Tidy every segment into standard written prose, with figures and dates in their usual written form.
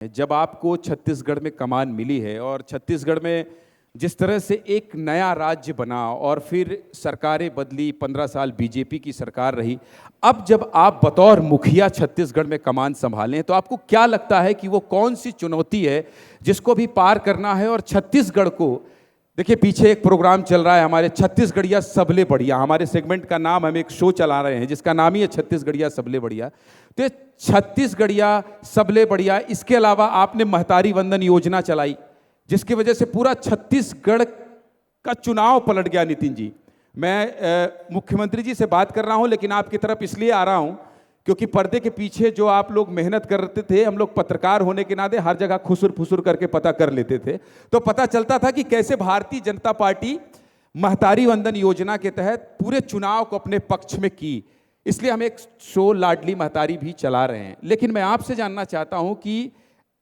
जब आपको छत्तीसगढ़ में कमान मिली है और छत्तीसगढ़ में जिस तरह से एक नया राज्य बना और फिर सरकारें बदली, 15 साल बीजेपी की सरकार रही, अब जब आप बतौर मुखिया छत्तीसगढ़ में कमान संभालें तो आपको क्या लगता है कि वो कौन सी चुनौती है जिसको भी पार करना है? और छत्तीसगढ़ को देखिए, पीछे एक प्रोग्राम चल रहा है हमारे छत्तीसगढ़िया सबले बढ़िया, हमारे सेगमेंट का नाम, हम एक शो चला रहे हैं जिसका नाम ही है छत्तीसगढ़िया सबले बढ़िया। तो ये छत्तीसगढ़िया सबले बढ़िया, इसके अलावा आपने महतारी वंदन योजना चलाई जिसकी वजह से पूरा छत्तीसगढ़ का चुनाव पलट गया। नितिन जी, मैं मुख्यमंत्री जी से बात कर रहा हूं, लेकिन आपकी तरफ इसलिए आ रहा हूं क्योंकि पर्दे के पीछे जो आप लोग मेहनत करते थे, हम लोग पत्रकार होने के नाते हर जगह खुसुर फुसुर करके पता कर लेते थे, तो पता चलता था कि कैसे भारतीय जनता पार्टी महतारी वंदन योजना के तहत पूरे चुनाव को अपने पक्ष में की। इसलिए हम एक शो लाडली महतारी भी चला रहे हैं। लेकिन मैं आपसे जानना चाहता हूं कि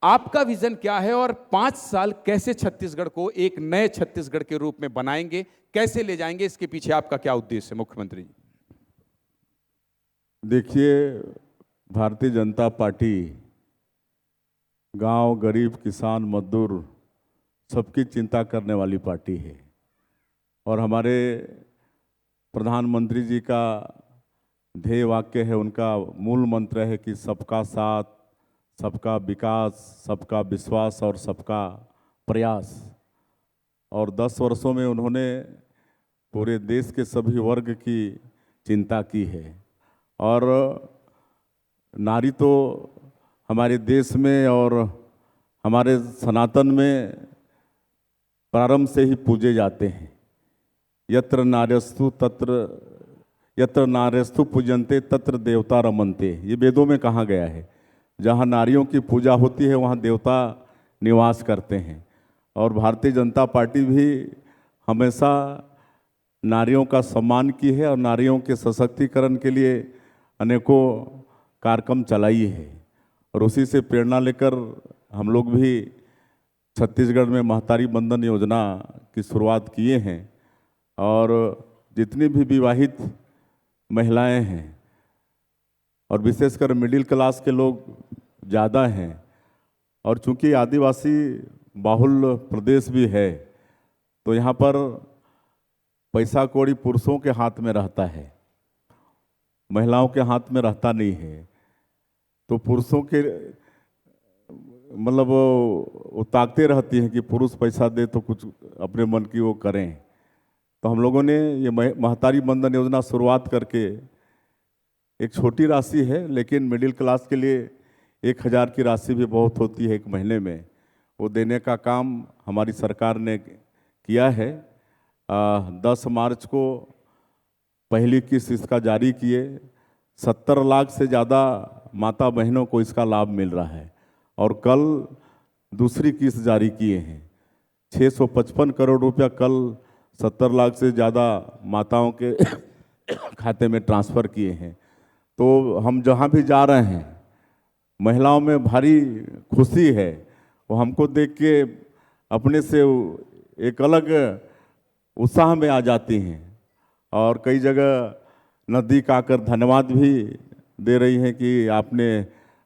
आपका विजन क्या है और 5 साल कैसे छत्तीसगढ़ को एक नए छत्तीसगढ़ के रूप में बनाएंगे, कैसे ले जाएंगे, इसके पीछे आपका क्या उद्देश्य है मुख्यमंत्री जी? देखिए, भारतीय जनता पार्टी गांव, गरीब, किसान, मजदूर सबकी चिंता करने वाली पार्टी है। और हमारे प्रधानमंत्री जी का ध्येय वाक्य है, उनका मूल मंत्र है कि सबका साथ, सबका विकास, सबका विश्वास और सबका प्रयास। और 10 वर्षों में उन्होंने पूरे देश के सभी वर्ग की चिंता की है। और नारी तो हमारे देश में और हमारे सनातन में प्रारंभ से ही पूजे जाते हैं। यत्र नार्यस्तु पूजन्ते तत्र देवता रमन्ते, ये वेदों में कहा गया है। जहाँ नारियों की पूजा होती है वहाँ देवता निवास करते हैं। और भारतीय जनता पार्टी भी हमेशा नारियों का सम्मान की है और नारियों के सशक्तिकरण के लिए अनेकों कार्यक्रम चलाई है। और उसी से प्रेरणा लेकर हम लोग भी छत्तीसगढ़ में महतारी वंदन योजना की शुरुआत किए हैं। और जितनी भी विवाहित महिलाएं हैं और विशेषकर मिडिल क्लास के लोग ज़्यादा हैं, और चूंकि आदिवासी बाहुल प्रदेश भी है तो यहाँ पर पैसा कौड़ी पुरुषों के हाथ में रहता है, महिलाओं के हाथ में रहता नहीं है। तो पुरुषों के मतलब वो ताकते रहती हैं कि पुरुष पैसा दे तो कुछ अपने मन की वो करें। तो हम लोगों ने ये महतारी वंदन योजना शुरुआत करके, एक छोटी राशि है लेकिन मिडिल क्लास के लिए 1000 की राशि भी बहुत होती है एक महीने में, वो देने का काम हमारी सरकार ने किया है। 10 मार्च को पहली किस्त इसका जारी किए। 70 लाख से ज़्यादा माता बहनों को इसका लाभ मिल रहा है। और कल दूसरी किस्त जारी किए हैं। 655 करोड़ रुपया कल 70 लाख से ज़्यादा माताओं के खाते में ट्रांसफ़र किए हैं। तो हम जहाँ भी जा रहे हैं महिलाओं में भारी खुशी है। वो हमको देख के अपने से एक अलग उत्साह में आ जाती हैं और कई जगह नज़दीक आकर धन्यवाद भी दे रही हैं कि आपने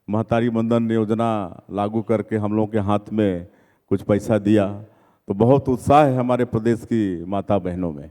महतारी वंदन योजना लागू करके हम लोगों के हाथ में कुछ पैसा दिया। तो बहुत उत्साह है हमारे प्रदेश की माता बहनों में।